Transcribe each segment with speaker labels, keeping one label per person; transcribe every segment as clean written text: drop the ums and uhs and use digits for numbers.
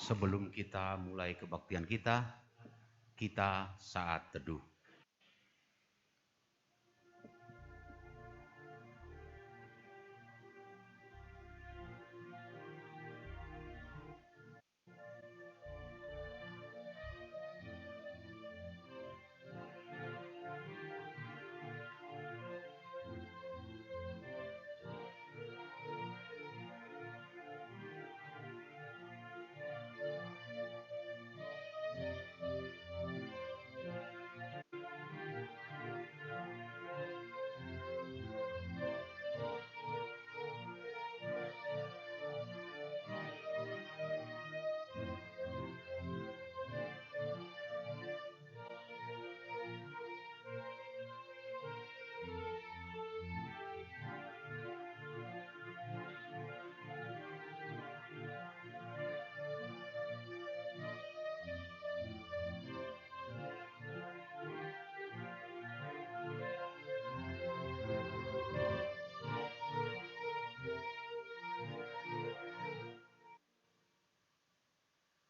Speaker 1: Sebelum kita mulai kebaktian kita saat teduh.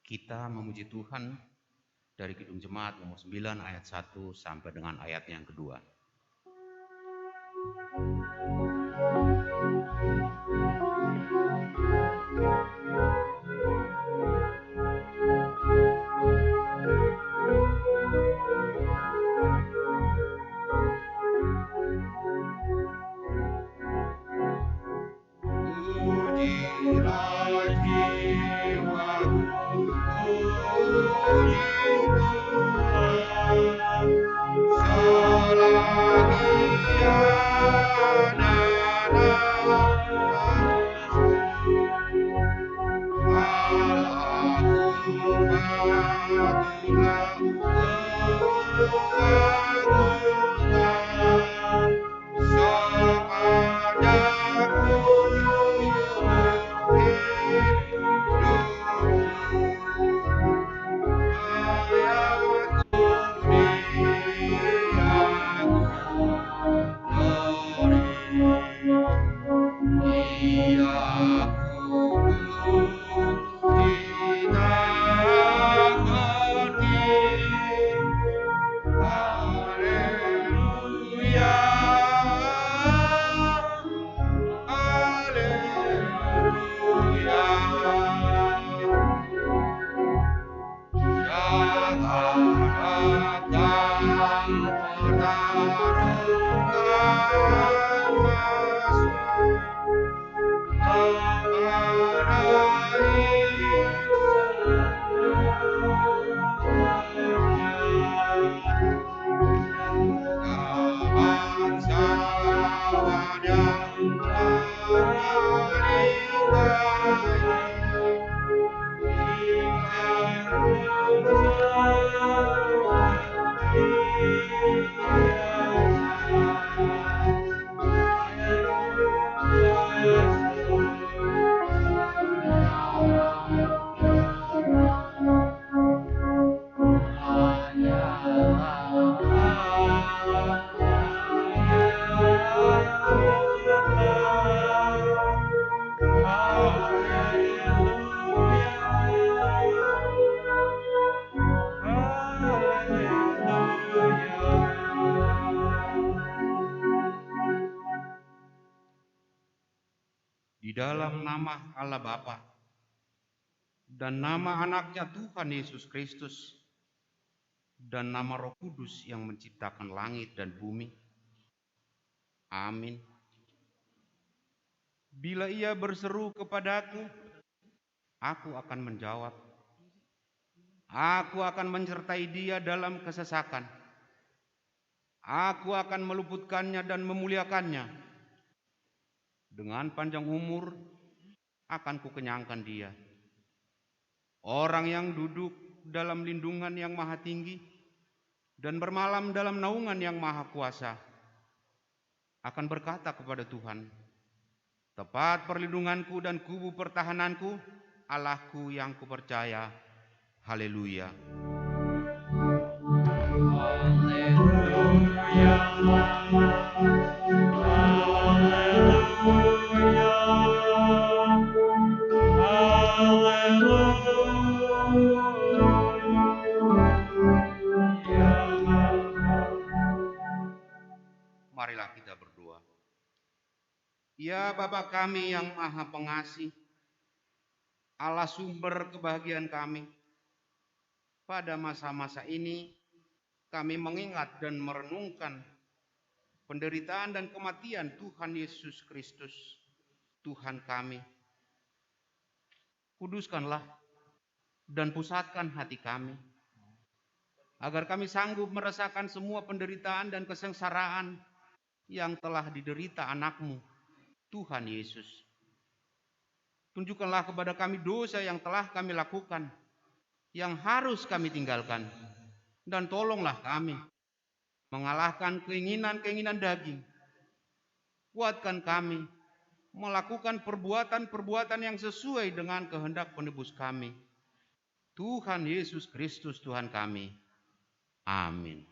Speaker 1: Kita memuji Tuhan dari Kidung Jemaat nomor 9 ayat 1 sampai dengan ayat yang kedua. Di dalam nama Allah Bapa dan nama anaknya Tuhan Yesus Kristus dan nama Roh Kudus yang menciptakan langit dan bumi. Amin. Bila ia berseru kepadaku, aku akan menjawab. Aku akan menyertai dia dalam kesesakan. Aku akan meluputkannya dan memuliakannya. Dengan panjang umur akan kukenyangkan dia. Orang yang duduk dalam lindungan yang maha tinggi dan bermalam dalam naungan yang maha kuasa akan berkata kepada Tuhan, tepat perlindunganku dan kubu pertahananku, Allahku yang kupercaya. Haleluya. Ya Bapa kami yang Maha Pengasih, Allah sumber kebahagiaan kami, pada masa-masa ini kami mengingat dan merenungkan penderitaan dan kematian Tuhan Yesus Kristus, Tuhan kami. Kuduskanlah dan pusatkan hati kami, agar kami sanggup merasakan semua penderitaan dan kesengsaraan yang telah diderita anak-Mu, Tuhan Yesus. Tunjukkanlah kepada kami dosa yang telah kami lakukan, yang harus kami tinggalkan, dan tolonglah kami mengalahkan keinginan-keinginan daging. Kuatkan kami melakukan perbuatan-perbuatan yang sesuai dengan kehendak penebus kami, Tuhan Yesus Kristus Tuhan kami. Amin.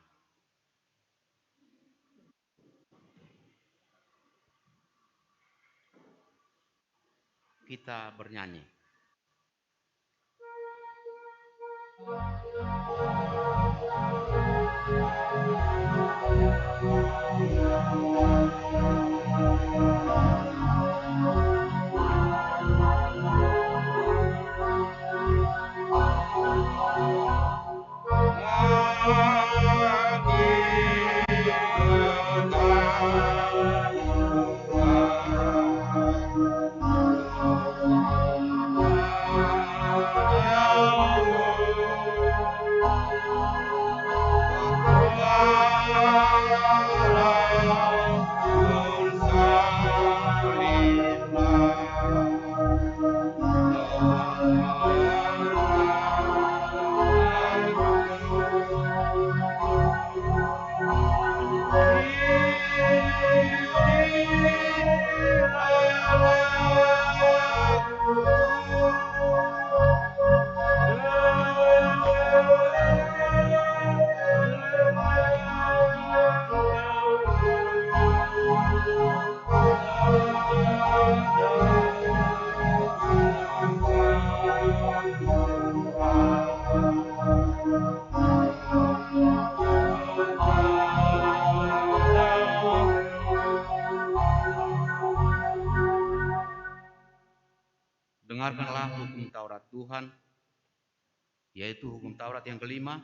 Speaker 1: Kita bernyanyi. Dengarkanlah hukum Taurat Tuhan, yaitu hukum Taurat yang kelima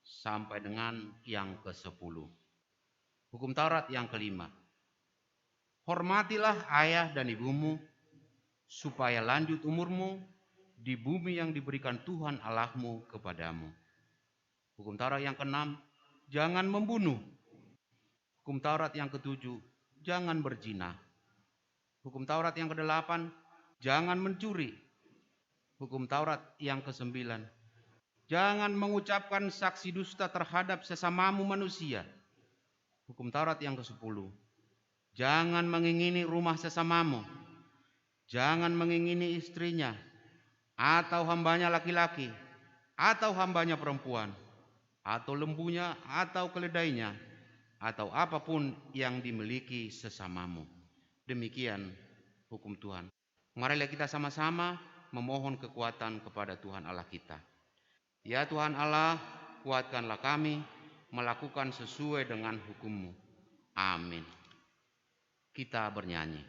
Speaker 1: sampai dengan yang ke-10. Hukum Taurat yang kelima. Hormatilah ayah dan ibumu, supaya lanjut umurmu di bumi yang diberikan Tuhan Allahmu kepadamu. Hukum Taurat yang ke-6, jangan membunuh. Hukum Taurat yang ke-7, jangan berzina. Hukum Taurat yang ke-8, jangan mencuri. Hukum Taurat yang ke-9, jangan mengucapkan saksi dusta terhadap sesamamu manusia. Hukum Taurat yang ke-10, jangan mengingini rumah sesamamu. Jangan mengingini istrinya, atau hambanya laki-laki, atau hambanya perempuan, atau lembunya, atau keledainya, atau apapun yang dimiliki sesamamu. Demikian hukum Tuhan. Marilah kita sama-sama memohon kekuatan kepada Tuhan Allah kita. Ya Tuhan Allah, kuatkanlah kami melakukan sesuai dengan hukum-Mu. Amin. Kita bernyanyi.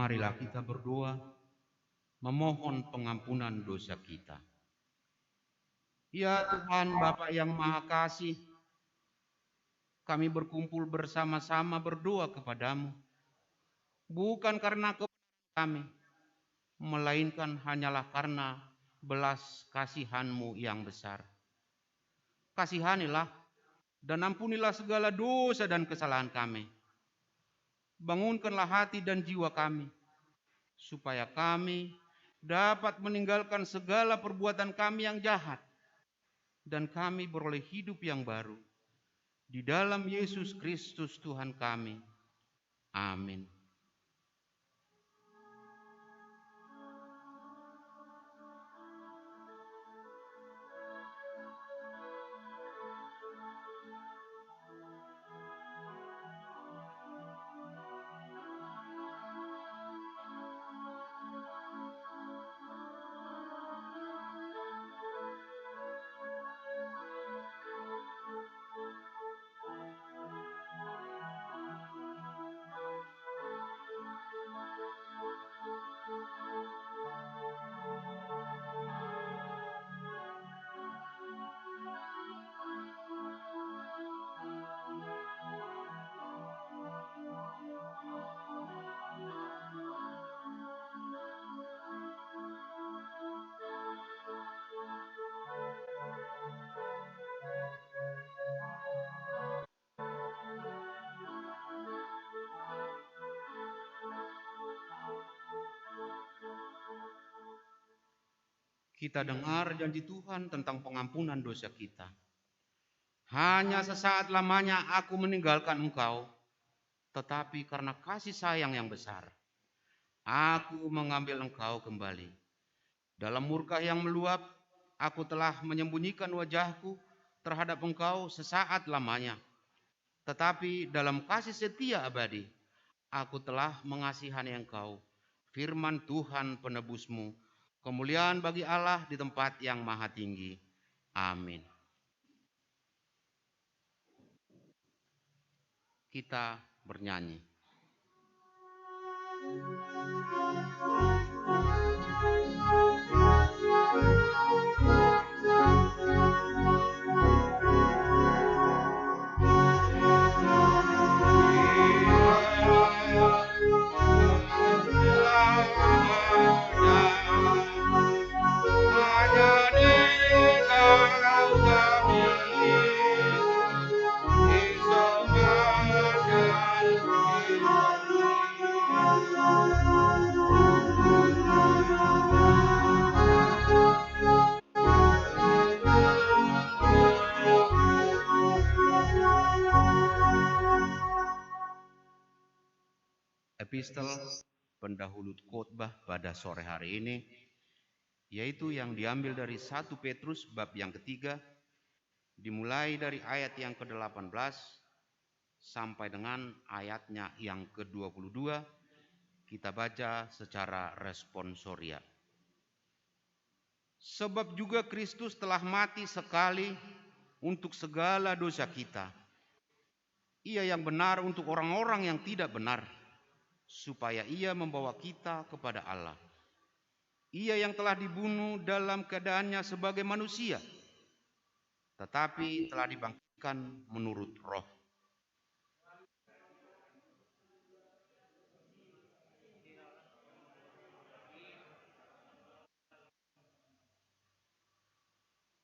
Speaker 1: marilah kita berdoa memohon pengampunan dosa kita. Ya Tuhan Bapa yang Maha Kasih, kami berkumpul bersama-sama berdoa kepadamu, bukan karena kebenaran kami, melainkan hanyalah karena belas kasihan-Mu yang besar. Kasihanilah dan ampunilah segala dosa dan kesalahan kami. Bangunkanlah hati dan jiwa kami, supaya kami dapat meninggalkan segala perbuatan kami yang jahat, dan kami beroleh hidup yang baru. Di dalam Yesus Kristus Tuhan kami. Amin. Kita dengar janji Tuhan tentang pengampunan dosa kita. Hanya sesaat lamanya aku meninggalkan engkau, tetapi karena kasih sayang yang besar, aku mengambil engkau kembali. Dalam murka yang meluap, aku telah menyembunyikan wajahku terhadap engkau sesaat lamanya. Tetapi dalam kasih setia abadi, aku telah mengasihani engkau. Firman Tuhan penebusmu, kemuliaan bagi Allah di tempat yang maha tinggi. Amin. Kita bernyanyi. Epistel pendahulu khotbah pada sore hari ini, yaitu yang diambil dari 1 Petrus bab yang ketiga, dimulai dari ayat yang ke-18 sampai dengan ayatnya yang ke-22, kita baca secara responsoria. Sebab juga Kristus telah mati sekali untuk segala dosa kita. Ia yang benar untuk orang-orang yang tidak benar, supaya ia membawa kita kepada Allah. Ia yang telah dibunuh dalam keadaannya sebagai manusia, tetapi telah dibangkitkan menurut roh.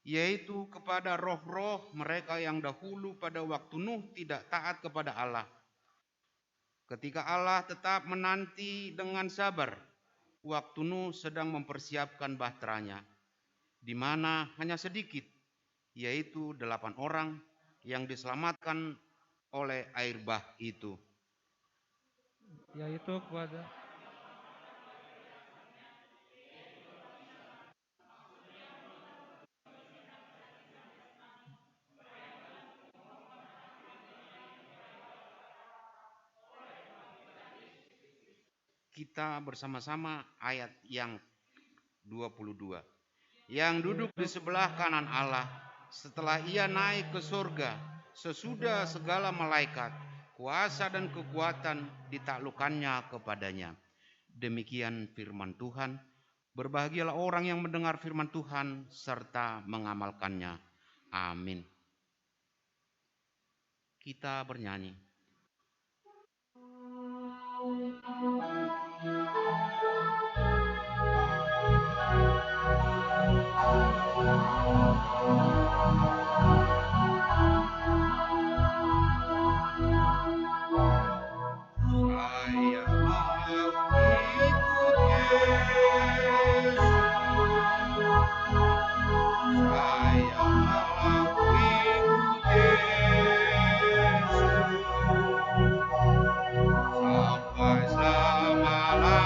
Speaker 1: Yaitu kepada roh-roh mereka yang dahulu pada waktu Nuh tidak taat kepada Allah. Ketika Allah tetap menanti dengan sabar waktu Nuh sedang mempersiapkan bahteranya, di mana hanya sedikit, yaitu 8 orang yang diselamatkan oleh air bah itu.
Speaker 2: Yaitu kepada
Speaker 1: Kita bersama-sama ayat yang 22. Yang duduk di sebelah kanan Allah setelah ia naik ke surga, sesudah segala malaikat, kuasa dan kekuatan ditaklukkannya kepadanya. Demikian firman Tuhan. Berbahagialah orang yang mendengar firman Tuhan serta mengamalkannya. Amin. Kita bernyanyi. Saya mau ikut Yesus. Saya mau ikut Yesus sampai selama-lamanya. Meskipun saya saya mau ikut Yesus sampai selama-lamanya.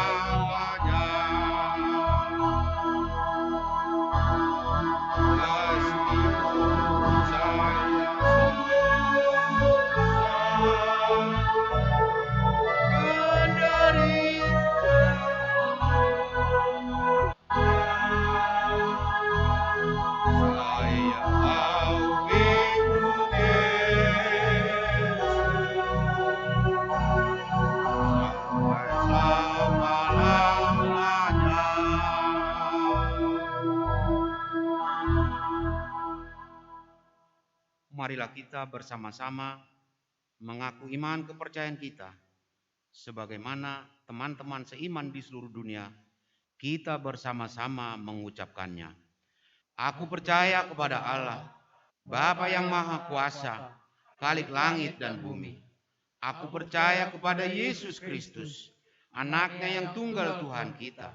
Speaker 1: Marilah kita bersama-sama mengaku iman kepercayaan kita. Sebagaimana teman-teman seiman di seluruh dunia, kita bersama-sama mengucapkannya. Aku percaya kepada Allah, Bapa yang Maha Kuasa, Khalik langit dan bumi. Aku percaya kepada Yesus Kristus, Anaknya yang tunggal Tuhan kita,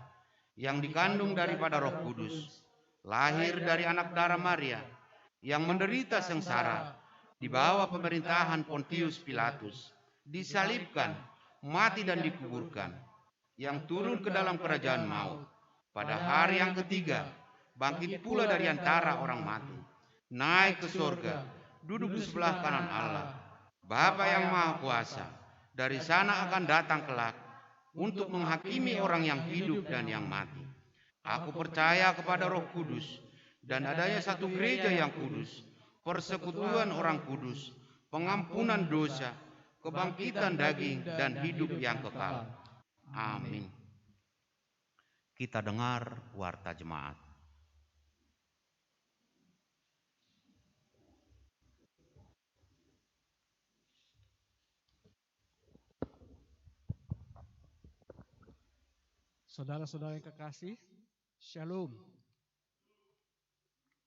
Speaker 1: yang dikandung daripada Roh Kudus, lahir dari anak darah Maria, yang menderita sengsara di bawah pemerintahan Pontius Pilatus, disalibkan, mati dan dikuburkan, yang turun ke dalam kerajaan maut, pada hari yang ketiga bangkit pula dari antara orang mati, naik ke surga, duduk di sebelah kanan Allah, Bapa yang Maha Kuasa. Dari sana akan datang kelak untuk menghakimi orang yang hidup dan yang mati. Aku percaya kepada Roh Kudus dan adanya satu gereja yang kudus, persekutuan orang kudus, pengampunan dosa, kebangkitan daging dan hidup yang kekal. Amin. Kita dengar warta jemaat.
Speaker 2: Saudara-saudara yang kekasih, Shalom.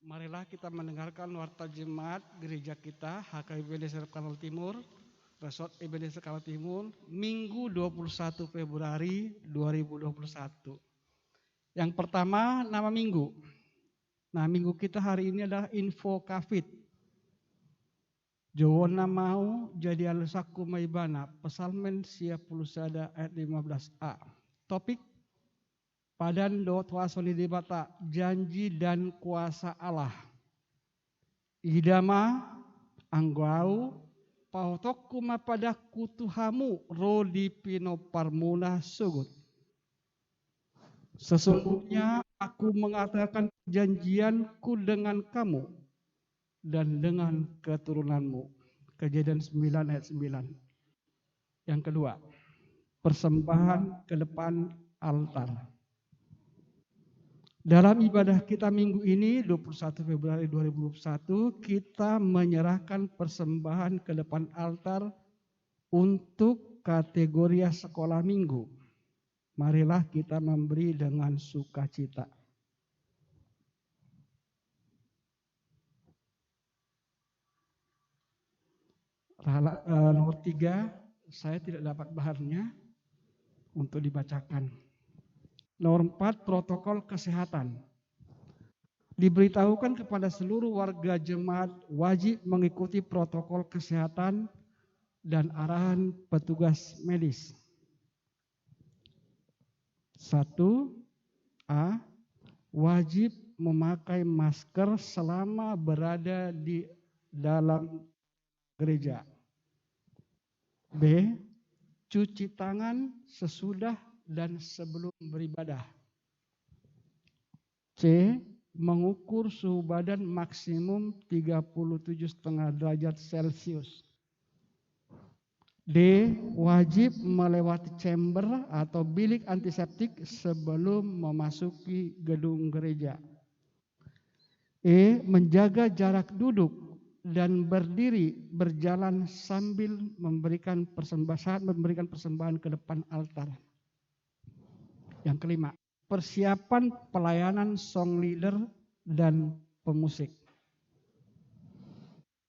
Speaker 2: Marilah kita mendengarkan warta jemaat gereja kita HKBP Ebenezer Kanal Timur, Resort Ebenezer Kanal Timur, Minggu 21 Februari 2021. Yang pertama, nama minggu. Nah, minggu kita hari ini adalah Info Kafit. Jawona mau jadi alasaku maibana, Pesalmen siap pulusada ayat 15a. Topik Padan dot wasoni debata, janji dan kuasa Allah. Idama anggau pautokuma pada kutuhamu rodi pino parmuna sugut. Sesungguhnya aku mengatakan perjanjianku dengan kamu dan dengan keturunanmu. Kejadian 9 ayat 9. Yang kedua, persembahan ke depan altar. Dalam ibadah kita minggu ini 21 Februari 2021 kita menyerahkan persembahan ke depan altar untuk kategori sekolah minggu. Marilah kita memberi dengan sukacita. Nomor 3, saya tidak dapat bahannya untuk dibacakan. Nomor 4, protokol kesehatan. Diberitahukan kepada seluruh warga jemaat wajib mengikuti protokol kesehatan dan arahan petugas medis. 1A, wajib memakai masker selama berada di dalam gereja. B, cuci tangan sesudah dan sebelum beribadah. C, mengukur suhu badan maksimum 37,5 derajat Celcius. D. Wajib melewati chamber atau bilik antiseptik sebelum memasuki gedung gereja. E. Menjaga jarak duduk dan berdiri berjalan sambil memberikan persembahan ke depan altar. Yang kelima, persiapan pelayanan song leader dan pemusik.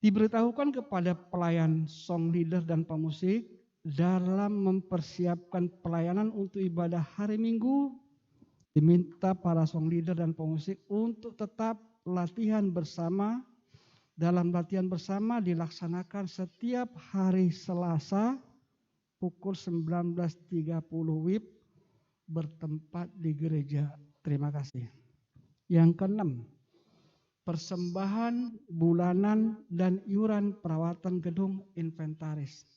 Speaker 2: Diberitahukan kepada pelayan song leader dan pemusik dalam mempersiapkan pelayanan untuk ibadah hari Minggu, diminta para song leader dan pemusik untuk tetap latihan bersama. Dalam latihan bersama dilaksanakan setiap hari Selasa pukul 19.30 WIB bertempat di gereja. Terima kasih. Yang keenam, persembahan bulanan dan iuran perawatan gedung inventaris.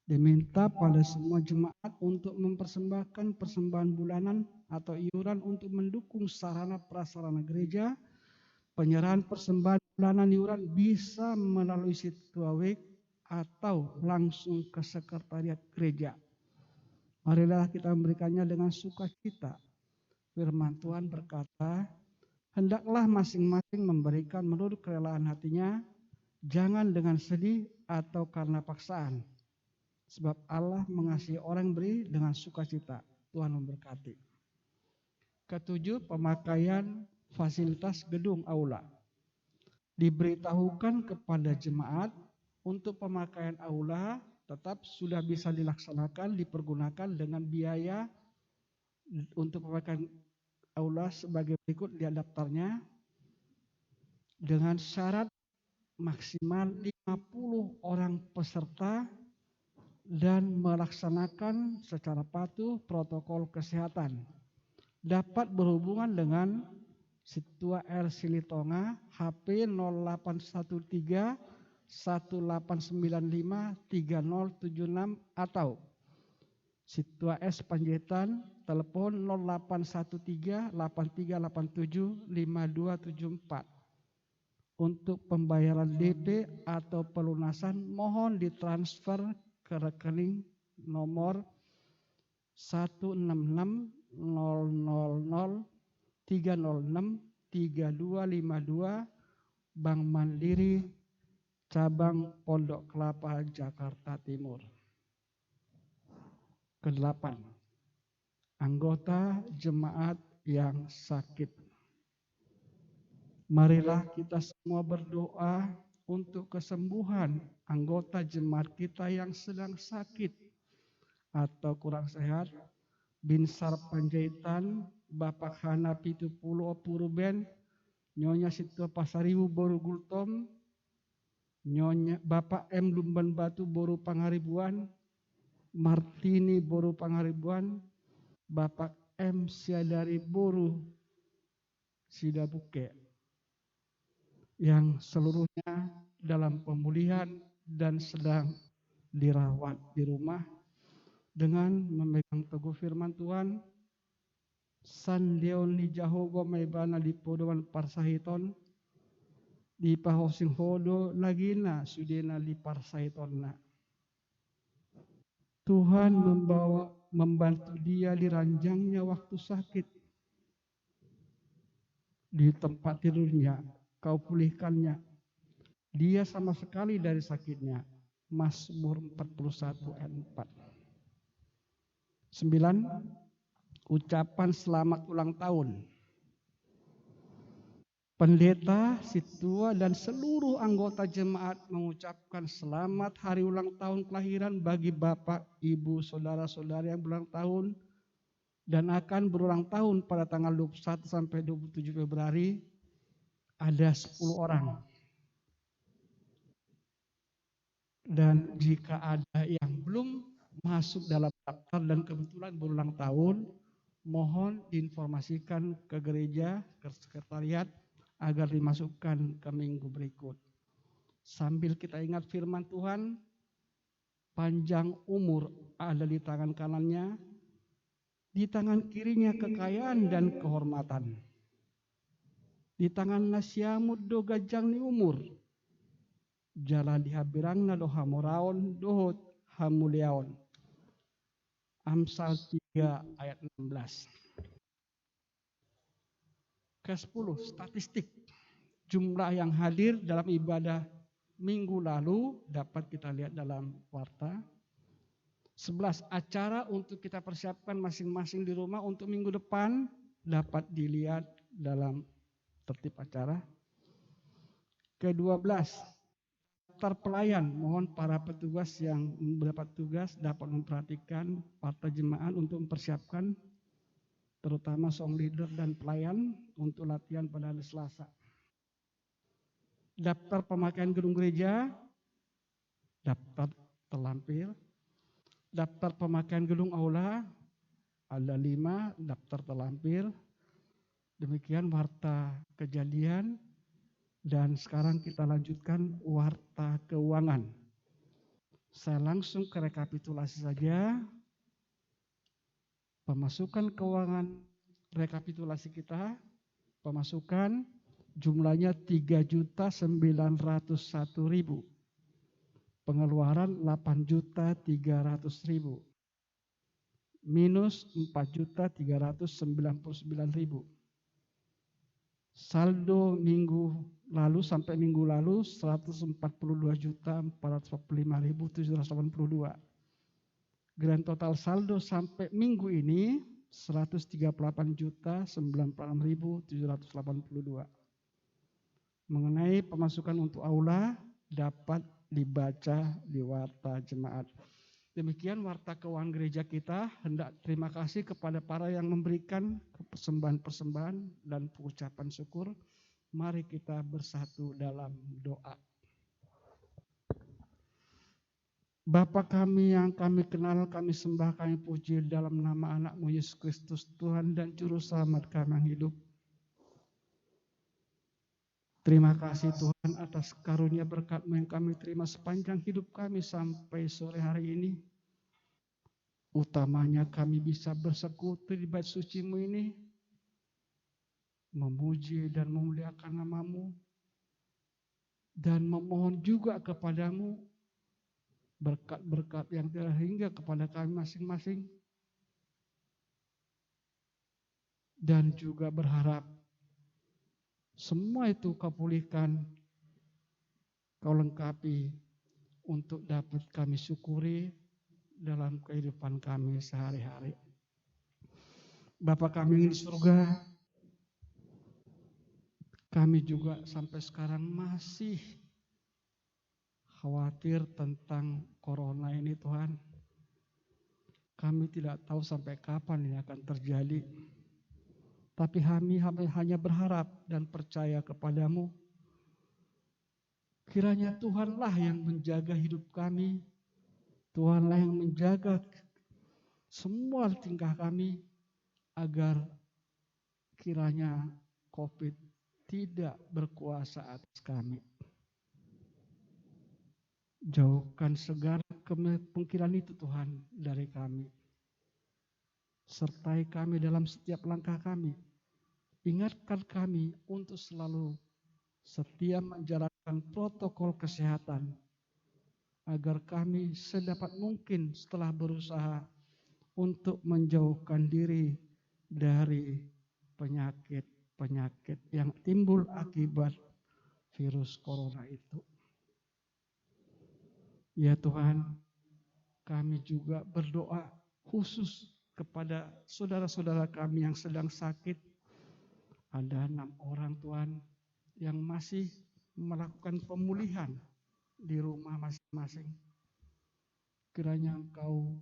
Speaker 2: Diminta pada semua jemaat untuk mempersembahkan persembahan bulanan atau iuran untuk mendukung sarana prasarana gereja. Penyerahan persembahan bulanan iuran bisa melalui Situa Week atau langsung ke sekretariat gereja. Marilah kita memberikannya dengan sukacita. Firman Tuhan berkata, hendaklah masing-masing memberikan menurut kerelaan hatinya, jangan dengan sedih atau karena paksaan. Sebab Allah mengasihi orang beri dengan sukacita. Tuhan memberkati. Ketujuh, pemakaian fasilitas gedung aula. Diberitahukan kepada jemaat untuk pemakaian aula tetap sudah bisa dilaksanakan, dipergunakan dengan biaya untuk pemakaian aula sebagai berikut di daftarnya, dengan syarat maksimal 50 orang peserta dan melaksanakan secara patuh protokol kesehatan. Dapat berhubungan dengan Situa R. Silitonga HP 0813 1895 3076 atau Situa S. Panjaitan telepon 0813 8387 5274. Untuk pembayaran DP atau pelunasan mohon ditransfer ke rekening nomor 166 000 306 3252 Bank Mandiri Cabang Pondok Kelapa Jakarta Timur. Kedelapan, anggota jemaat yang sakit. Marilah kita semua berdoa untuk kesembuhan anggota jemaat kita yang sedang sakit atau kurang sehat. Binsar Panjaitan, Bapak Hana Pitupulu Opuruben, Nyonya Situa Pasaribu Boru Gultom, Nyonya Bapak M Lumban Batu Boru Pangaribuan, Martini Boru Pangaribuan, Bapak M Siadari Boru Sidabuke, yang seluruhnya dalam pemulihan dan sedang dirawat di rumah dengan memegang teguh firman Tuhan. Sandeon ni Jahogo maibana di podoman parsahiton di pahosing hodo lagina sudena di parsahitonna. Tuhan membantu dia di ranjangnya waktu sakit. Di tempat tidurnya kau pulihkannya. Dia sama sekali dari sakitnya. Mazmur 41 ayat 4. 9. Ucapan selamat ulang tahun. Pendeta, Situa, dan seluruh anggota jemaat mengucapkan selamat hari ulang tahun kelahiran bagi Bapak, Ibu, Saudara-saudari yang berulang tahun dan akan berulang tahun pada tanggal 21 sampai 27 Februari. Ada 10 orang. Dan jika ada yang belum masuk dalam daftar dan kebetulan berulang tahun, mohon diinformasikan ke gereja, ke sekretariat agar dimasukkan ke minggu berikut. Sambil kita ingat firman Tuhan, panjang umur ada di tangan kanannya, di tangan kirinya kekayaan dan kehormatan. Di tangan nasiamut do gajang ni umur, jalan dihabirangna do hamoraon dohot hamuliaon. Amsal 3 ayat 16. Ke-10, statistik. Jumlah yang hadir dalam ibadah minggu lalu dapat kita lihat dalam warta. 11, acara untuk kita persiapkan masing-masing di rumah untuk minggu depan dapat dilihat dalam tertib acara. Ke-12, daftar pelayan. Mohon para petugas yang mendapat tugas dapat memperhatikan warta jemaat untuk mempersiapkan terutama song leader dan pelayan untuk latihan pada hari Selasa. Daftar pemakaian gedung gereja, daftar terlampir. Daftar pemakaian gedung aula, ada 5 daftar terlampir. Demikian warta kejadian. Dan sekarang kita lanjutkan warta keuangan. Saya langsung ke rekapitulasi saja. Pemasukan keuangan rekapitulasi kita, pemasukan jumlahnya 3.901.000. Pengeluaran 8.300.000. Minus 4.399.000. Saldo minggu lalu sampai minggu lalu 142.445.782. Grand total saldo sampai minggu ini 138.096.782. Mengenai pemasukan untuk aula dapat dibaca di warta jemaat. Demikian warta keuangan gereja kita. Hendak terima kasih kepada para yang memberikan persembahan-persembahan dan pengucapan syukur. Mari kita bersatu dalam doa. Bapa kami yang kami kenal, kami sembah, kami puji dalam nama anak-Mu Yesus Kristus, Tuhan dan Juru Selamat kami yang hidup. Terima kasih Tuhan atas karunia berkat-Mu yang kami terima sepanjang hidup kami sampai sore hari ini. Utamanya kami bisa bersekutu di bait suci-Mu ini, memuji dan memuliakan nama-Mu, dan memohon juga kepadamu berkat-berkat yang tidak hingga kepada kami masing-masing. Dan juga berharap semua itu Kau pulihkan, Kau lengkapi untuk dapat kami syukuri dalam kehidupan kami sehari-hari. Bapa kami di surga, kami juga sampai sekarang masih khawatir tentang corona ini Tuhan. Kami tidak tahu sampai kapan ini akan terjadi. Tapi kami hanya berharap dan percaya kepadamu. Kiranya Tuhanlah yang menjaga hidup kami. Tuhanlah yang menjaga semua tingkah kami. Agar kiranya COVID tidak berkuasa atas kami. Jauhkan segala kemungkinan itu Tuhan dari kami. Sertai kami dalam setiap langkah kami. Ingatkan kami untuk selalu setia menjalankan protokol kesehatan. Agar kami sedapat mungkin setelah berusaha untuk menjauhkan diri dari penyakit-penyakit yang timbul akibat virus corona itu. Ya Tuhan, kami juga berdoa khusus kepada saudara-saudara kami yang sedang sakit. Ada 6 orang Tuhan yang masih melakukan pemulihan di rumah masing-masing. Kiranya Engkau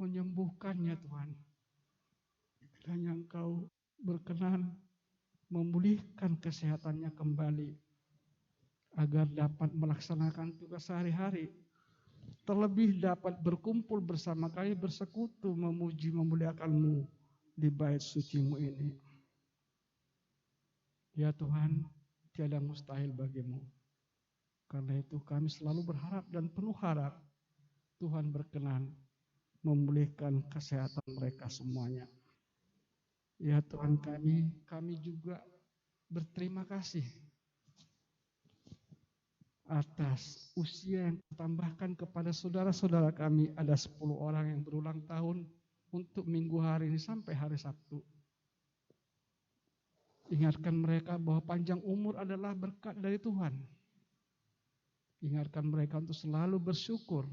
Speaker 2: menyembuhkannya Tuhan. Kiranya Engkau berkenan memulihkan kesehatannya kembali. Agar dapat melaksanakan tugas sehari-hari. Terlebih dapat berkumpul bersama kami bersekutu memuji memuliakan-Mu di bait suci-Mu ini. Ya Tuhan, tiada mustahil bagi-Mu. Karena itu kami selalu berharap dan penuh harap Tuhan berkenan memulihkan kesehatan mereka semuanya. Ya Tuhan kami juga berterima kasih atas usia yang ditambahkan kepada saudara-saudara kami. Ada 10 orang yang berulang tahun untuk minggu hari ini sampai hari Sabtu. Ingatkan mereka bahwa panjang umur adalah berkat dari Tuhan. Ingatkan mereka untuk selalu bersyukur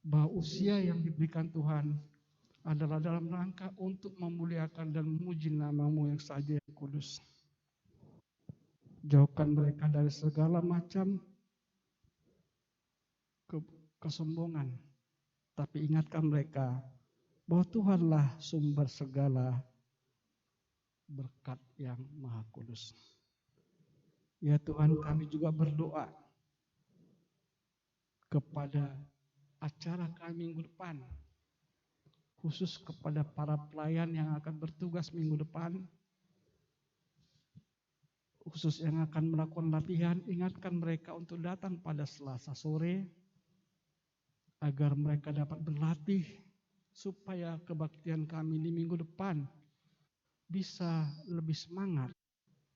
Speaker 2: bahwa usia yang diberikan Tuhan adalah dalam rangka untuk memuliakan dan memuji nama-Mu yang saja yang kudus. Jauhkan mereka dari segala macam kesombongan. Tapi ingatkan mereka bahwa Tuhanlah sumber segala berkat yang maha kudus. Ya Tuhan, kami juga berdoa kepada acara kami minggu depan. Khusus kepada para pelayan yang akan bertugas minggu depan. Khusus yang akan melakukan latihan, ingatkan mereka untuk datang pada Selasa sore agar mereka dapat berlatih supaya kebaktian kami di minggu depan bisa lebih semangat,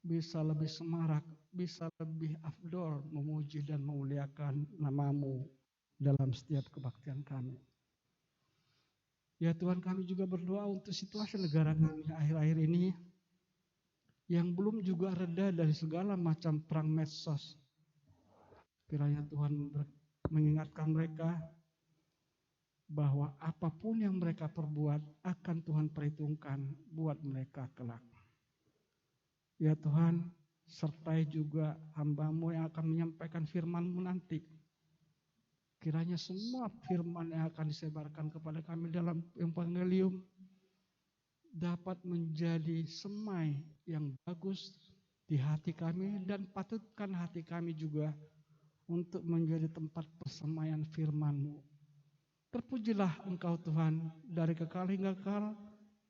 Speaker 2: bisa lebih semarak, bisa lebih afdol memuji dan memuliakan nama-Mu dalam setiap kebaktian kami. Ya Tuhan, kami juga berdoa untuk situasi negara kami akhir-akhir ini yang belum juga reda dari segala macam perang medsos. Kiranya Tuhan mengingatkan mereka bahwa apapun yang mereka perbuat akan Tuhan perhitungkan buat mereka kelak. Ya Tuhan, sertai juga hamba-Mu yang akan menyampaikan firman-Mu nanti. Kiranya semua firman yang akan disebarkan kepada kami dalam Evangelium dapat menjadi semai yang bagus di hati kami dan patutkan hati kami juga untuk menjadi tempat persemaian firman-Mu. Terpujilah Engkau Tuhan dari kekal hingga kekal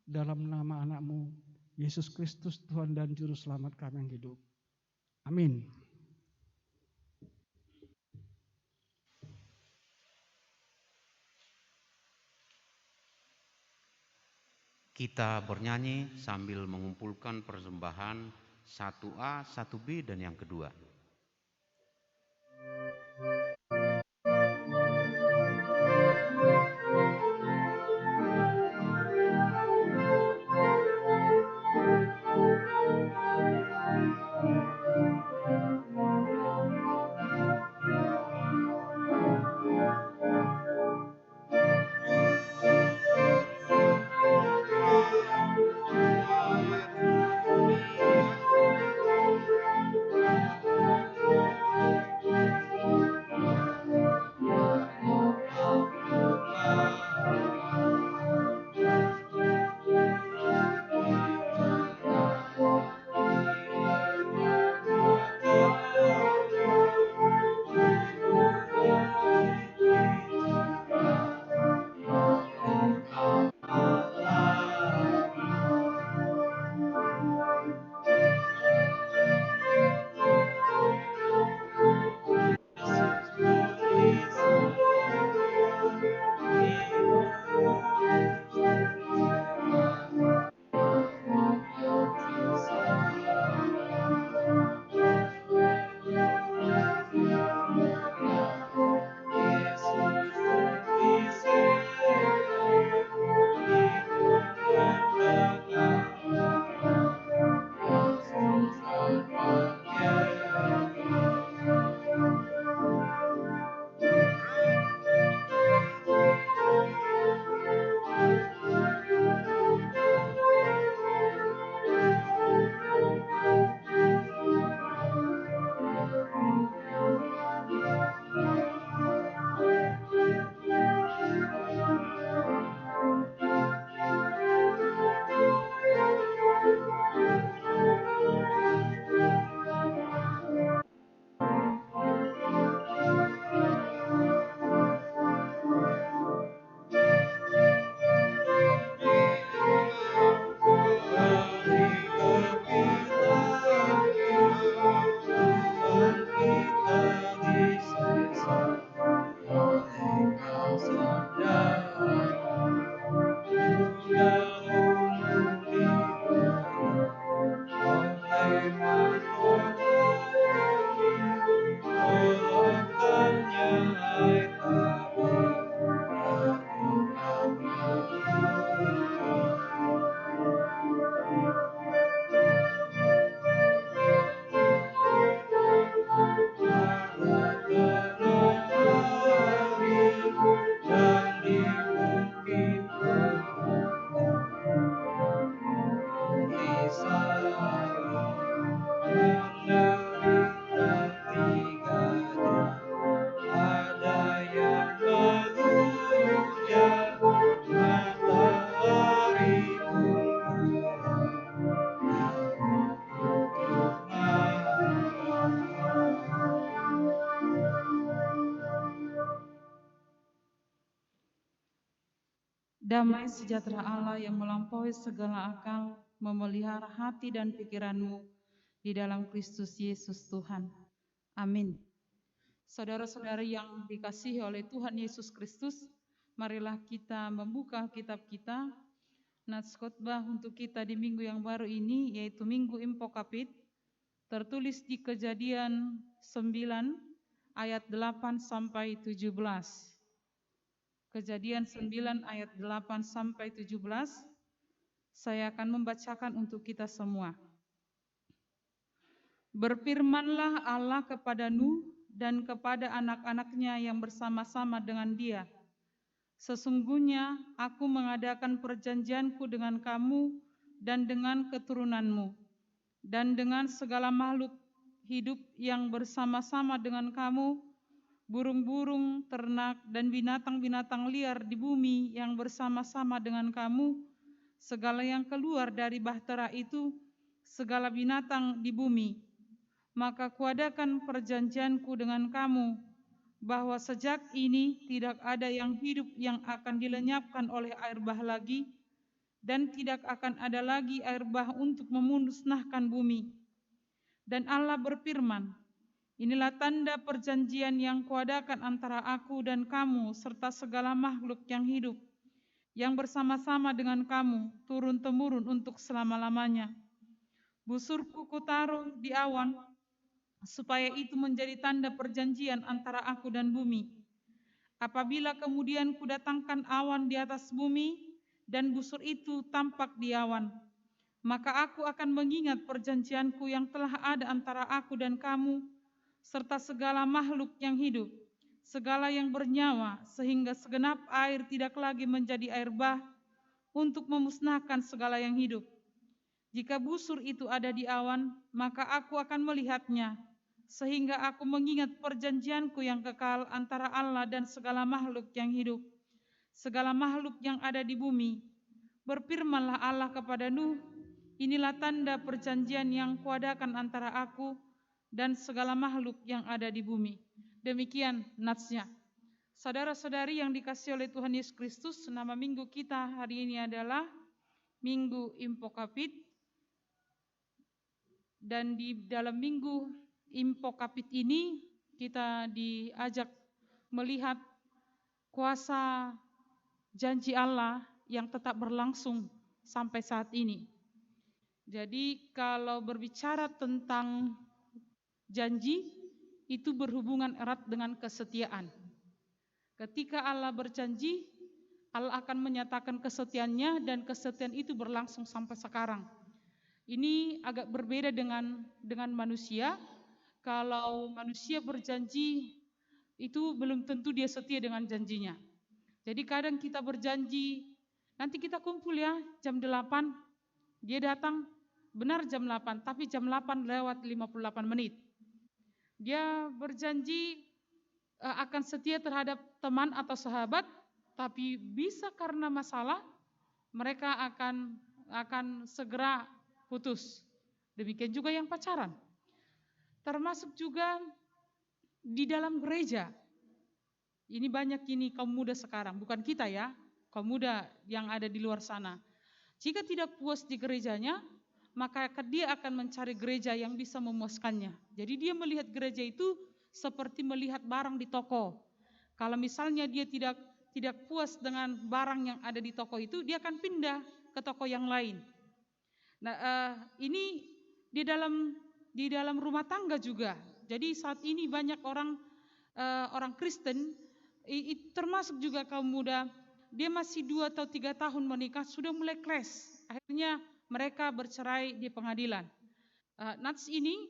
Speaker 2: dalam nama anak-Mu Yesus Kristus Tuhan dan Juru Selamat kami yang hidup. Amin.
Speaker 1: Kita bernyanyi sambil mengumpulkan persembahan 1A, 1B dan yang kedua.
Speaker 3: Damai sejahtera Allah yang melampaui segala akal memelihara hati dan pikiranmu di dalam Kristus Yesus Tuhan. Amin. Saudara-saudari yang dikasihi oleh Tuhan Yesus Kristus, marilah kita membuka kitab kita. Nats khotbah untuk kita di minggu yang baru ini yaitu Minggu Impokapit, tertulis di Kejadian 9 ayat 8 sampai 17. Kejadian 9 ayat 8 sampai 17. Saya akan membacakan untuk kita semua. Berfirmanlah Allah kepada Nuh dan kepada anak-anaknya yang bersama-sama dengan dia. Sesungguhnya aku mengadakan perjanjianku dengan kamu dan dengan keturunanmu, dan dengan segala makhluk hidup yang bersama-sama dengan kamu, burung-burung, ternak, dan binatang-binatang liar di bumi yang bersama-sama dengan kamu, segala yang keluar dari bahtera itu, segala binatang di bumi. Maka kuadakan perjanjianku dengan kamu, bahwa sejak ini tidak ada yang hidup yang akan dilenyapkan oleh air bah lagi, dan tidak akan ada lagi air bah untuk memusnahkan bumi. Dan Allah berfirman, inilah tanda perjanjian yang kuadakan antara aku dan kamu serta segala makhluk yang hidup yang bersama-sama dengan kamu turun-temurun untuk selama-lamanya. Busurku kutaruh di awan, supaya itu menjadi tanda perjanjian antara aku dan bumi. Apabila kemudian kudatangkan awan di atas bumi, dan busur itu tampak di awan, maka aku akan mengingat perjanjianku yang telah ada antara aku dan kamu, serta segala makhluk yang hidup, segala yang bernyawa, sehingga segenap air tidak lagi menjadi air bah, untuk memusnahkan segala yang hidup. Jika busur itu ada di awan, maka aku akan melihatnya, sehingga aku mengingat perjanjianku yang kekal antara Allah dan segala makhluk yang hidup, segala makhluk yang ada di bumi. Berfirmanlah Allah kepada Nuh, inilah tanda perjanjian yang kuadakan antara aku dan segala makhluk yang ada di bumi. Demikian natsnya. Saudara-saudari yang dikasihi oleh Tuhan Yesus Kristus, nama minggu kita hari ini adalah Minggu Impokapit. Dan di dalam Minggu Impokapit ini kita diajak melihat kuasa janji Allah yang tetap berlangsung sampai saat ini. Jadi kalau berbicara tentang janji, itu berhubungan erat dengan kesetiaan. Ketika Allah berjanji, Allah akan menyatakan kesetiaannya, dan kesetiaan itu berlangsung sampai sekarang. Ini agak berbeda dengan manusia. Kalau manusia berjanji, itu belum tentu dia setia dengan janjinya. Jadi kadang kita berjanji, nanti kita kumpul ya jam 8, dia datang benar jam 8, tapi jam 8 lewat 58 menit. Dia berjanji akan setia terhadap teman atau sahabat, tapi bisa karena masalah, mereka akan segera putus. Demikian juga yang pacaran. Termasuk juga di dalam gereja. Ini banyak ini kaum muda sekarang, bukan kita ya, kaum muda yang ada di luar sana. Jika tidak puas di gerejanya, maka dia akan mencari gereja yang bisa memuaskannya. Jadi dia melihat gereja itu seperti melihat barang di toko. Kalau misalnya dia tidak puas dengan barang yang ada di toko itu, dia akan pindah ke toko yang lain. Nah, ini di dalam rumah tangga juga. Jadi saat ini banyak orang Kristen, termasuk juga kaum muda, dia masih 2 atau 3 tahun menikah sudah mulai clash. Akhirnya mereka bercerai di pengadilan. Nats ini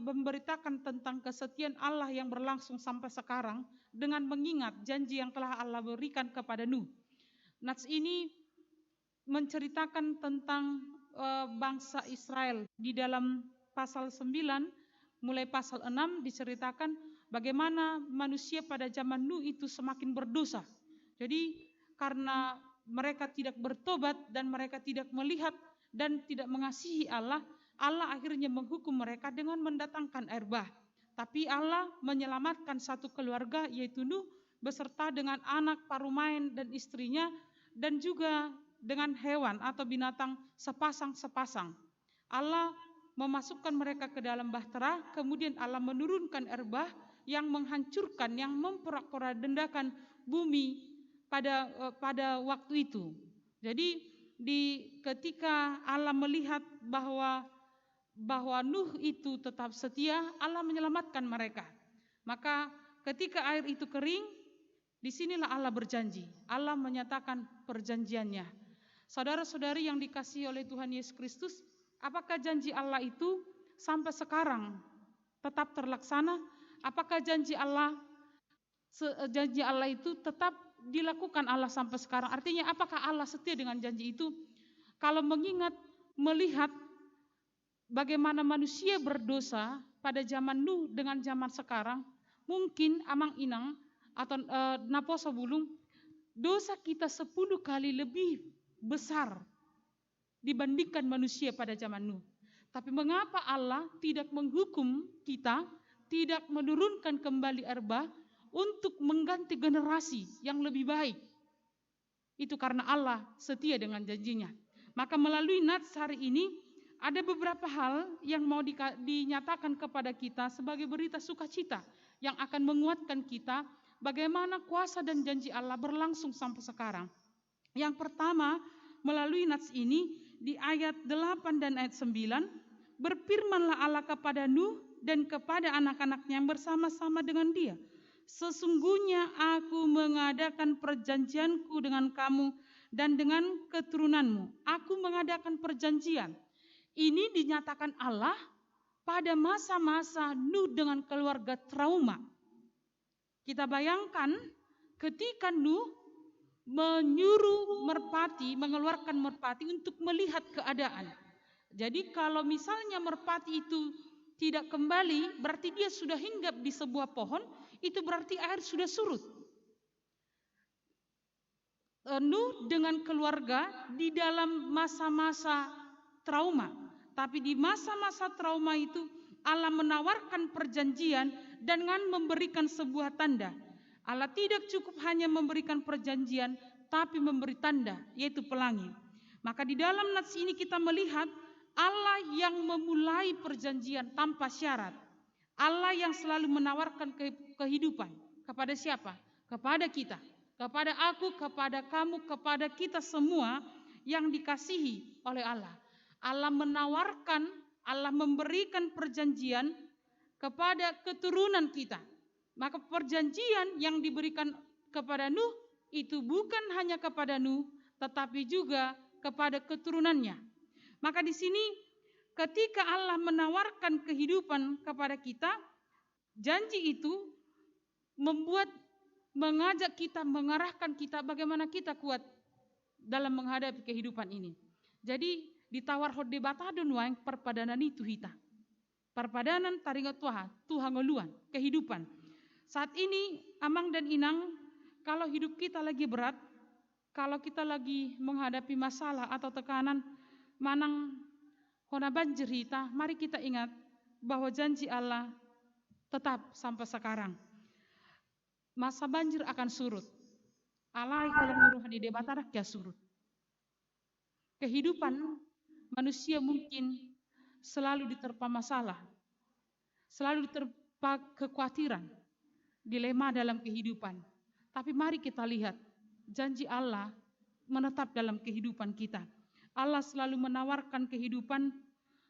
Speaker 3: memberitakan tentang kesetiaan Allah yang berlangsung sampai sekarang dengan mengingat janji yang telah Allah berikan kepada Nuh. Nats ini menceritakan tentang bangsa Israel. Di dalam pasal 9, mulai pasal 6 diceritakan bagaimana manusia pada zaman Nuh itu semakin berdosa. Jadi karena mereka tidak bertobat dan mereka tidak melihat dan tidak mengasihi Allah, Allah akhirnya menghukum mereka dengan mendatangkan air bah. Tapi Allah menyelamatkan satu keluarga, yaitu Nuh beserta dengan anak, parumain dan istrinya, dan juga dengan hewan atau binatang sepasang-sepasang. Allah memasukkan mereka ke dalam bahtera, kemudian Allah menurunkan air bah yang menghancurkan, yang memporak-porandakan bumi pada waktu itu. Jadi ketika Allah melihat bahwa Nuh itu tetap setia, Allah menyelamatkan mereka. Maka ketika air itu kering, disinilah Allah berjanji. Allah menyatakan perjanjiannya. Saudara-saudari yang dikasihi oleh Tuhan Yesus Kristus, apakah janji Allah itu sampai sekarang tetap terlaksana? Apakah janji Allah itu tetap dilakukan Allah sampai sekarang? Artinya apakah Allah setia dengan janji itu? Kalau melihat bagaimana manusia berdosa pada zaman Nuh dengan zaman sekarang, mungkin amang inang atau naposo bulung, dosa kita 10 kali lebih besar dibandingkan manusia pada zaman Nuh. Tapi mengapa Allah tidak menghukum kita, tidak menurunkan kembali air bah untuk mengganti generasi yang lebih baik? Itu karena Allah setia dengan janjinya. Maka melalui nats hari ini ada beberapa hal yang mau dinyatakan kepada kita sebagai berita sukacita yang akan menguatkan kita bagaimana kuasa dan janji Allah berlangsung sampai sekarang. Yang pertama, melalui nats ini di ayat 8 dan ayat 9, berfirmanlah Allah kepada Nuh dan kepada anak-anaknya yang bersama-sama dengan dia. Sesungguhnya aku mengadakan perjanjianku dengan kamu dan dengan keturunanmu. Aku mengadakan perjanjian. Ini dinyatakan Allah pada masa-masa Nuh dengan keluarga trauma. Kita bayangkan ketika Nuh menyuruh merpati, mengeluarkan merpati untuk melihat keadaan. Jadi kalau misalnya merpati itu tidak kembali, berarti dia sudah hinggap di sebuah pohon, itu berarti air sudah surut. Nuh dengan keluarga di dalam masa-masa trauma. Tapi di masa-masa trauma itu Allah menawarkan perjanjian dengan memberikan sebuah tanda. Allah tidak cukup hanya memberikan perjanjian, tapi memberi tanda, yaitu pelangi. Maka di dalam nats ini kita melihat Allah yang memulai perjanjian tanpa syarat. Allah yang selalu menawarkan kehidupan. Kepada siapa? Kepada kita. Kepada aku, kepada kamu, kepada kita semua yang dikasihi oleh Allah. Allah menawarkan, Allah memberikan perjanjian kepada keturunan kita. Maka perjanjian yang diberikan kepada Nuh itu bukan hanya kepada Nuh, tetapi juga kepada keturunannya. Maka di sini ketika Allah menawarkan kehidupan kepada kita, janji itu mengajak kita, mengarahkan kita bagaimana kita kuat dalam menghadapi kehidupan ini. Jadi ditawar hode batadun waeng perpadanan itu hita. Perpadanan taringat Tuhan ngoluan, kehidupan. Saat ini amang dan inang, kalau hidup kita lagi berat, kalau kita lagi menghadapi masalah atau tekanan, manang hona banjir hita, mari kita ingat bahwa janji Allah tetap sampai sekarang. Masa banjir akan surut. Allah kalau menuruh di debatarak ya surut. Kehidupan manusia mungkin selalu diterpa masalah, selalu diterpa kekhawatiran, dilema dalam kehidupan. Tapi mari kita lihat janji Allah menetap dalam kehidupan kita. Allah selalu menawarkan kehidupan.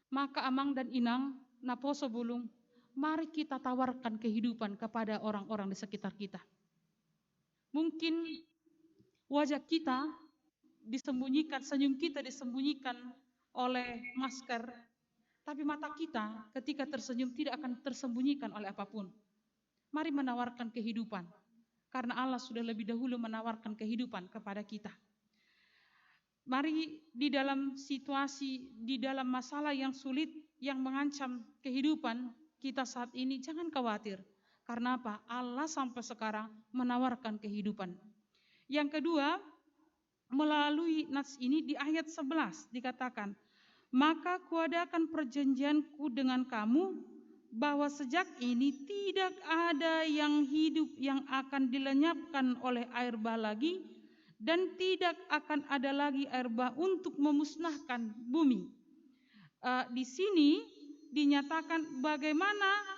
Speaker 3: Maka amang dan inang naposo bulung, mari kita tawarkan kehidupan kepada orang-orang di sekitar kita. Mungkin wajah kita disembunyikan, senyum kita disembunyikan oleh masker, tapi mata kita ketika tersenyum tidak akan tersembunyikan oleh apapun. Mari menawarkan kehidupan, karena Allah sudah lebih dahulu menawarkan kehidupan kepada kita. Mari di dalam situasi, di dalam masalah yang sulit, yang mengancam kehidupan kita saat ini, jangan khawatir. Karena apa? Allah sampai sekarang menawarkan kehidupan. Yang kedua, melalui nats ini di ayat 11 dikatakan, maka kuadakan perjanjianku dengan kamu, bahwa sejak ini tidak ada yang hidup yang akan dilenyapkan oleh air bah lagi, dan tidak akan ada lagi air bah untuk memusnahkan bumi. Di sini dinyatakan bagaimana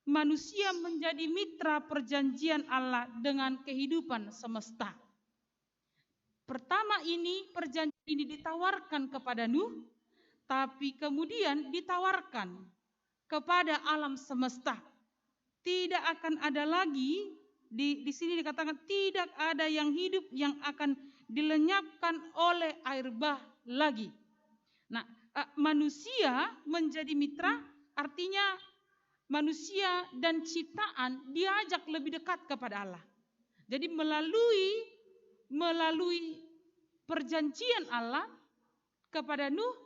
Speaker 3: manusia menjadi mitra perjanjian Allah dengan kehidupan semesta. Pertama perjanjian ini ditawarkan kepada Nuh, tapi kemudian ditawarkan kepada alam semesta. Tidak akan ada lagi, di sini dikatakan tidak ada yang hidup yang akan dilenyapkan oleh air bah lagi. Nah, manusia menjadi mitra artinya manusia dan ciptaan diajak lebih dekat kepada Allah. Jadi melalui perjanjian Allah kepada Nuh,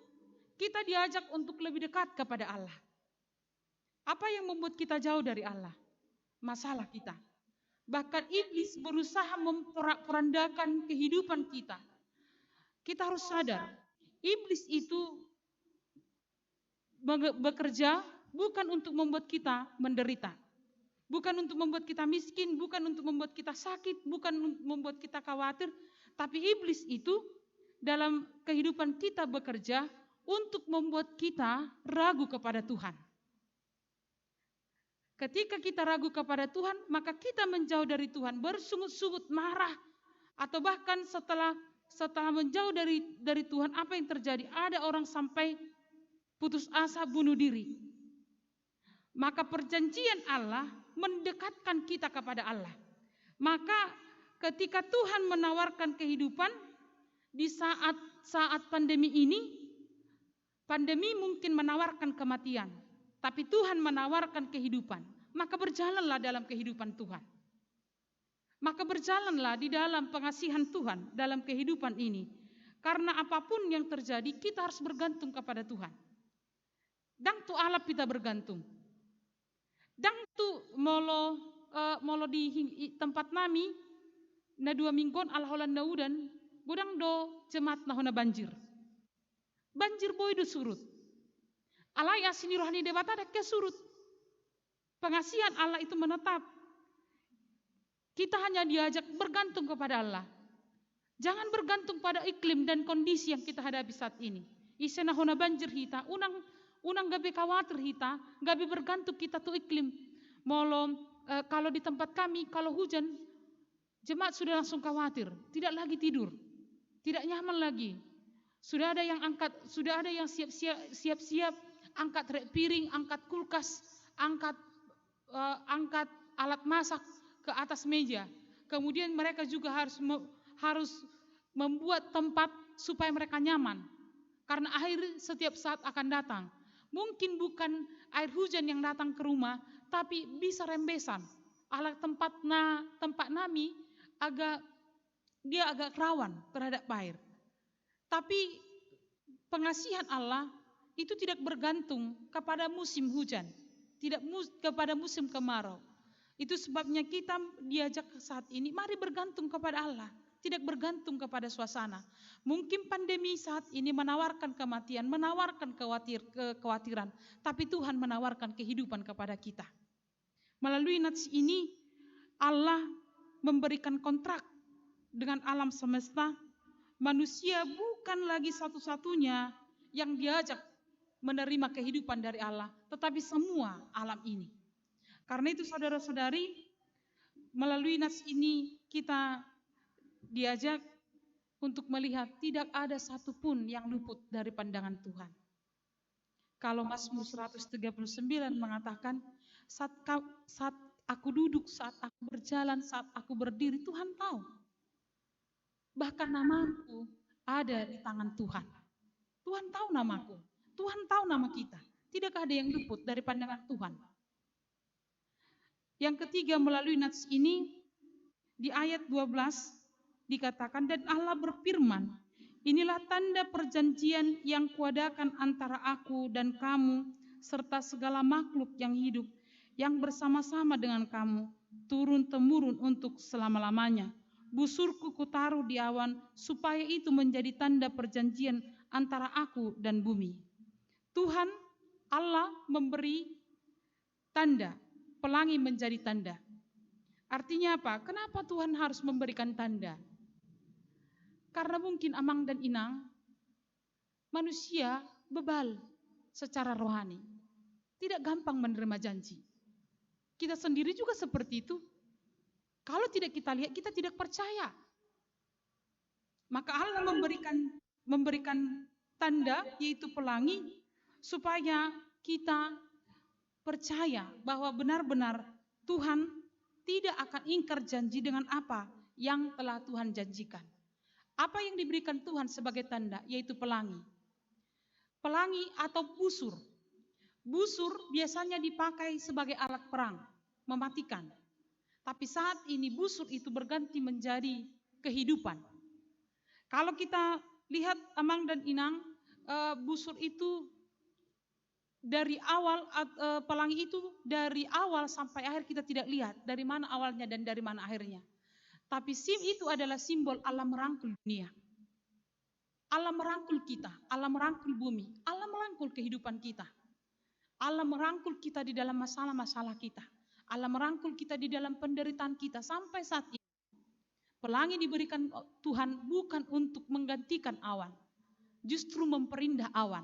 Speaker 3: kita diajak untuk lebih dekat kepada Allah. Apa yang membuat kita jauh dari Allah? Masalah kita. Bahkan iblis berusaha memporak-porandakan kehidupan kita. Kita harus sadar, iblis itu bekerja bukan untuk membuat kita menderita. Bukan untuk membuat kita miskin, bukan untuk membuat kita sakit, bukan untuk membuat kita khawatir. Tapi iblis itu dalam kehidupan kita bekerja untuk membuat kita ragu kepada Tuhan. Ketika kita ragu kepada Tuhan, maka kita menjauh dari Tuhan, bersungut-sungut, marah, atau bahkan setelah menjauh dari Tuhan, apa yang terjadi? Ada orang sampai putus asa, bunuh diri. Maka perjanjian Allah mendekatkan kita kepada Allah. Maka ketika Tuhan menawarkan kehidupan di saat pandemi ini, pandemi mungkin menawarkan kematian, tapi Tuhan menawarkan kehidupan. Maka berjalanlah dalam kehidupan Tuhan. Maka berjalanlah di dalam pengasihan Tuhan dalam kehidupan ini. Karena apapun yang terjadi, kita harus bergantung kepada Tuhan. Dang tu alap kita bergantung. Dang tu molo di tempat nami na 2 minggon alholan naudan, godang do jemaat nahona banjir. Banjir boy do surut. Alai asini rohani debata ada kesurut. Pengasihan Allah itu menetap. Kita hanya diajak bergantung kepada Allah. Jangan bergantung pada iklim dan kondisi yang kita hadapi saat ini. Isena hona banjir hita, unang gabe khawatir hita, gabe bergantung kita tuh iklim. Kalau di tempat kami, kalau hujan, jemaat sudah langsung khawatir, tidak lagi tidur, tidak nyaman lagi. Sudah ada yang siap-siap angkat rek piring, angkat kulkas, angkat alat masak ke atas meja. Kemudian mereka juga harus membuat tempat supaya mereka nyaman. Karena air setiap saat akan datang. Mungkin bukan air hujan yang datang ke rumah, tapi bisa rembesan. Alat tempat nami agak rawan terhadap air. Tapi pengasihan Allah itu tidak bergantung kepada musim hujan, tidak kepada musim kemarau. Itu sebabnya kita diajak saat ini, mari bergantung kepada Allah, tidak bergantung kepada suasana. Mungkin pandemi saat ini menawarkan kematian, menawarkan kekhawatiran, tapi Tuhan menawarkan kehidupan kepada kita. Melalui nats ini, Allah memberikan kontrak dengan alam semesta. Manusia bukan lagi satu-satunya yang diajak menerima kehidupan dari Allah, tetapi semua alam ini. Karena itu saudara-saudari, melalui nas ini kita diajak untuk melihat tidak ada satupun yang luput dari pandangan Tuhan. Kalau Mazmur 139 mengatakan, saat aku duduk, saat aku berjalan, saat aku berdiri, Tuhan tahu. Bahkan namaku ada di tangan Tuhan. Tuhan tahu namaku. Tuhan tahu nama kita. Tidak ada yang luput dari pandangan Tuhan. Yang ketiga, melalui nats ini di ayat 12 dikatakan, dan Allah berfirman, inilah tanda perjanjian yang kuadakan antara aku dan kamu serta segala makhluk yang hidup yang bersama-sama dengan kamu turun-temurun untuk selama-lamanya. Busurku kutaruh di awan supaya itu menjadi tanda perjanjian antara aku dan bumi. Tuhan Allah memberi tanda, pelangi menjadi tanda. Artinya apa? Kenapa Tuhan harus memberikan tanda? Karena mungkin Amang dan Inang, manusia bebal secara rohani. Tidak gampang menerima janji. Kita sendiri juga seperti itu. Kalau tidak kita lihat, kita tidak percaya. Maka Allah memberikan tanda, yaitu pelangi, supaya kita percaya bahwa benar-benar Tuhan tidak akan ingkar janji dengan apa yang telah Tuhan janjikan. Apa yang diberikan Tuhan sebagai tanda, yaitu pelangi. Pelangi atau busur. Busur biasanya dipakai sebagai alat perang, mematikan. Tapi saat ini busur itu berganti menjadi kehidupan. Kalau kita lihat Amang dan Inang, busur itu dari awal, pelangi itu dari awal sampai akhir kita tidak lihat dari mana awalnya dan dari mana akhirnya. Tapi itu adalah simbol Allah merangkul dunia. Allah merangkul kita, Allah merangkul bumi, Allah merangkul kehidupan kita. Allah merangkul kita di dalam masalah-masalah kita. Allah merangkul kita di dalam penderitaan kita sampai saat ini. Pelangi diberikan Tuhan bukan untuk menggantikan awan, justru memperindah awan.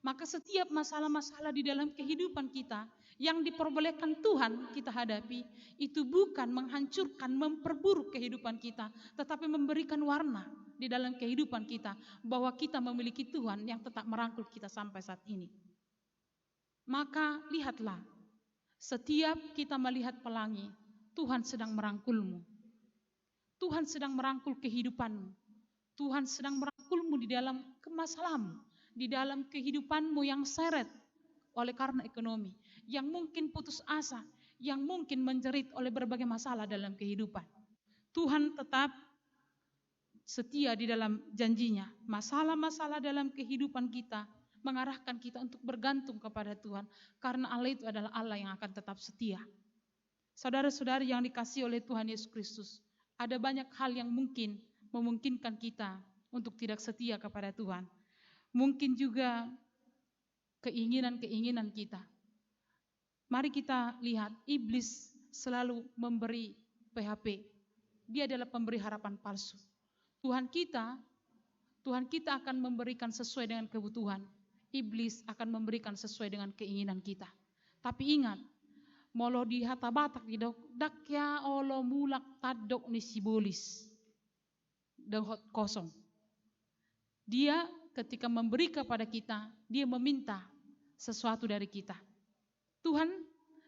Speaker 3: Maka setiap masalah-masalah di dalam kehidupan kita yang diperbolehkan Tuhan kita hadapi, itu bukan menghancurkan, memperburuk kehidupan kita, tetapi memberikan warna di dalam kehidupan kita, bahwa kita memiliki Tuhan yang tetap merangkul kita sampai saat ini. Maka lihatlah, setiap kita melihat pelangi, Tuhan sedang merangkulmu. Tuhan sedang merangkul kehidupanmu. Tuhan sedang merangkulmu di dalam kemasalahmu, di dalam kehidupanmu yang seret oleh karena ekonomi, yang mungkin putus asa, yang mungkin menjerit oleh berbagai masalah dalam kehidupan. Tuhan tetap setia di dalam janjinya. Masalah-masalah dalam kehidupan kita mengarahkan kita untuk bergantung kepada Tuhan, karena Allah itu adalah Allah yang akan tetap setia. Saudara-saudari yang dikasihi oleh Tuhan Yesus Kristus, ada banyak hal yang mungkin memungkinkan kita untuk tidak setia kepada Tuhan. Mungkin juga keinginan-keinginan kita. Mari kita lihat, iblis selalu memberi PHP. Dia adalah pemberi harapan palsu. Tuhan kita akan memberikan sesuai dengan kebutuhan. Iblis akan memberikan sesuai dengan keinginan kita. Tapi ingat, molo di hatabatak di dakya olo mulak tadok ni sibolis. Dehot kosong. Dia ketika memberi kepada kita, dia meminta sesuatu dari kita. Tuhan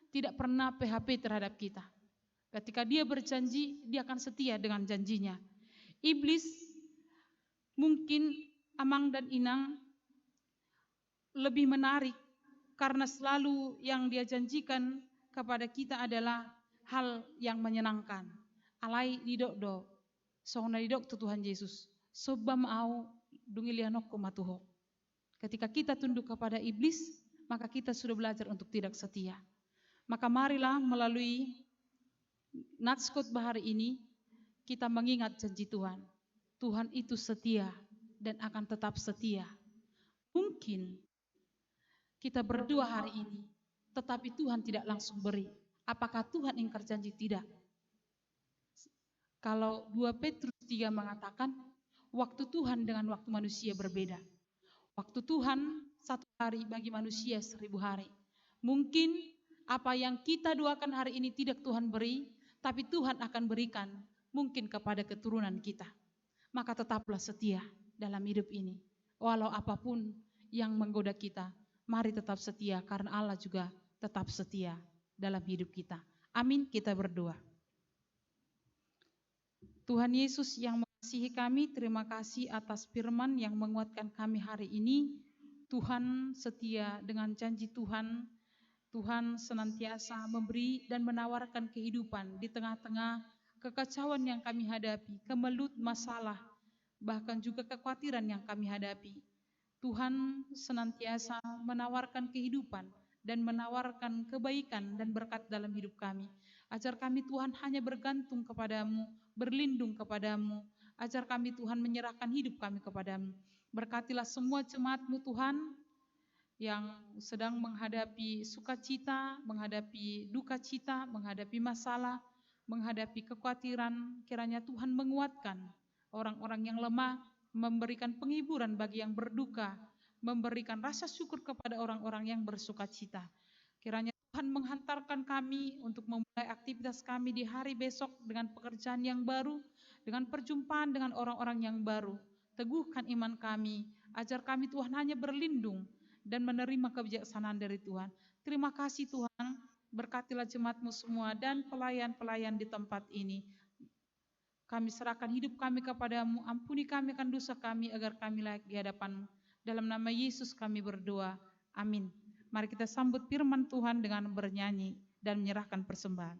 Speaker 3: tidak pernah PHP terhadap kita. Ketika dia berjanji, dia akan setia dengan janjinya. Iblis mungkin Amang dan Inang lebih menarik karena selalu yang dia janjikan kepada kita adalah hal yang menyenangkan. Alai didok sona didok tu Tuhan Yesus. Soba mau dungilianok matuho. Ketika kita tunduk kepada iblis, maka kita sudah belajar untuk tidak setia. Maka marilah melalui Natskot bahari ini kita mengingat janji Tuhan. Tuhan itu setia dan akan tetap setia. Mungkin kita berdoa hari ini, tetapi Tuhan tidak langsung beri. Apakah Tuhan ingkar janji? Tidak. Kalau 2 Petrus 3 mengatakan, waktu Tuhan dengan waktu manusia berbeda. Waktu Tuhan 1 hari bagi manusia 1000 hari. Mungkin apa yang kita doakan hari ini tidak Tuhan beri, tapi Tuhan akan berikan mungkin kepada keturunan kita. Maka tetaplah setia dalam hidup ini. Walau apapun yang menggoda kita, mari tetap setia karena Allah juga tetap setia dalam hidup kita. Amin, kita berdoa. Tuhan Yesus yang mengasihi kami, terima kasih atas firman yang menguatkan kami hari ini. Tuhan setia dengan janji Tuhan. Tuhan senantiasa memberi dan menawarkan kehidupan di tengah-tengah kekacauan yang kami hadapi, kemelut masalah, bahkan juga kekhawatiran yang kami hadapi. Tuhan senantiasa menawarkan kehidupan dan menawarkan kebaikan dan berkat dalam hidup kami. Ajar kami Tuhan hanya bergantung kepadamu, berlindung kepadamu. Ajar kami Tuhan menyerahkan hidup kami kepadamu. Berkatilah semua jemaat-Mu Tuhan yang sedang menghadapi sukacita, menghadapi duka cita, menghadapi masalah, menghadapi kekhawatiran. Kiranya Tuhan menguatkan orang-orang yang lemah, memberikan penghiburan bagi yang berduka, memberikan rasa syukur kepada orang-orang yang bersukacita. Kiranya Tuhan menghantarkan kami untuk memulai aktivitas kami di hari besok dengan pekerjaan yang baru, dengan perjumpaan dengan orang-orang yang baru. Teguhkan iman kami, ajar kami Tuhan hanya berlindung dan menerima kebijaksanaan dari Tuhan. Terima kasih Tuhan, berkatilah jemaat-Mu semua dan pelayan-pelayan di tempat ini. Kami serahkan hidup kami kepadamu, ampuni kami akan dosa kami agar kami layak di hadapan-Mu. Dalam nama Yesus kami berdoa, amin. Mari kita sambut firman Tuhan dengan bernyanyi dan menyerahkan persembahan.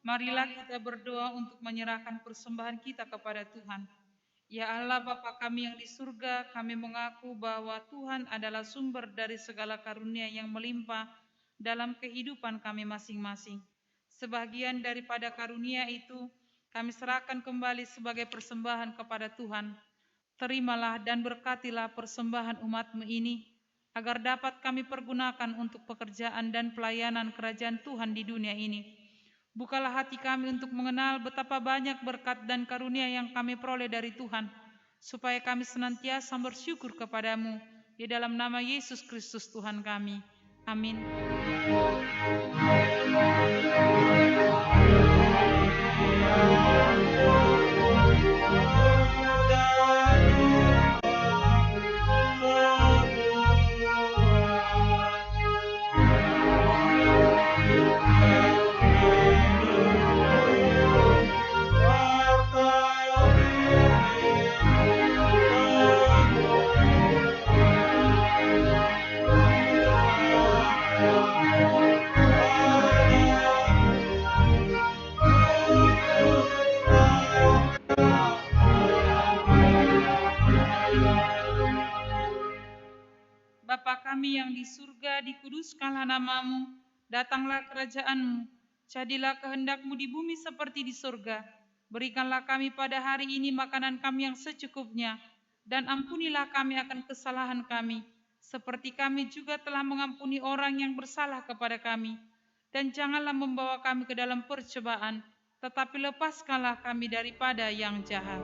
Speaker 3: Marilah kita berdoa untuk menyerahkan persembahan kita kepada Tuhan. Ya Allah Bapa kami yang di surga, kami mengaku bahwa Tuhan adalah sumber dari segala karunia yang melimpah dalam kehidupan kami masing-masing. Sebagian daripada karunia itu kami serahkan kembali sebagai persembahan kepada Tuhan. Terimalah dan berkatilah persembahan umat-Mu ini, agar dapat kami pergunakan untuk pekerjaan dan pelayanan kerajaan Tuhan di dunia ini. Bukalah hati kami untuk mengenal betapa banyak berkat dan karunia yang kami peroleh dari Tuhan, supaya kami senantiasa bersyukur kepadamu, di dalam nama Yesus Kristus Tuhan kami. Amin. Bapa kami yang di surga, dikuduskanlah nama-Mu, datanglah kerajaan-Mu, Jadilah kehendak-Mu di bumi seperti di surga. Berikanlah kami pada hari ini makanan kami yang secukupnya, dan ampunilah kami akan kesalahan kami, seperti kami juga telah mengampuni orang yang bersalah kepada kami. Dan janganlah membawa kami ke dalam percobaan, tetapi lepaskanlah kami daripada yang jahat.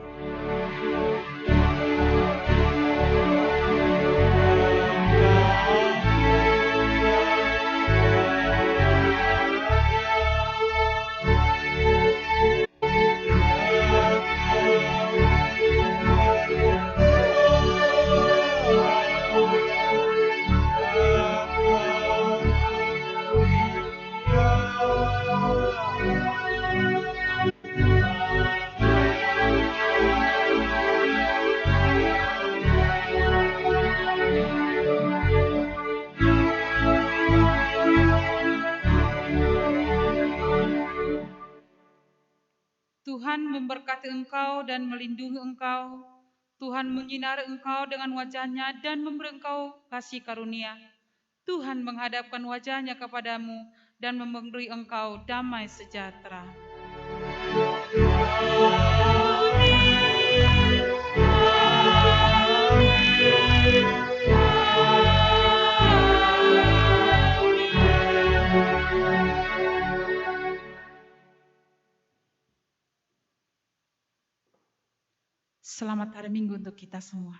Speaker 3: Tuhan memberkati engkau dan melindungi engkau. Tuhan menyinari engkau dengan wajah-Nya dan memberi engkau kasih karunia. Tuhan menghadapkan wajah-Nya kepadamu dan memberi engkau damai sejahtera. Selamat hari Minggu untuk kita semua.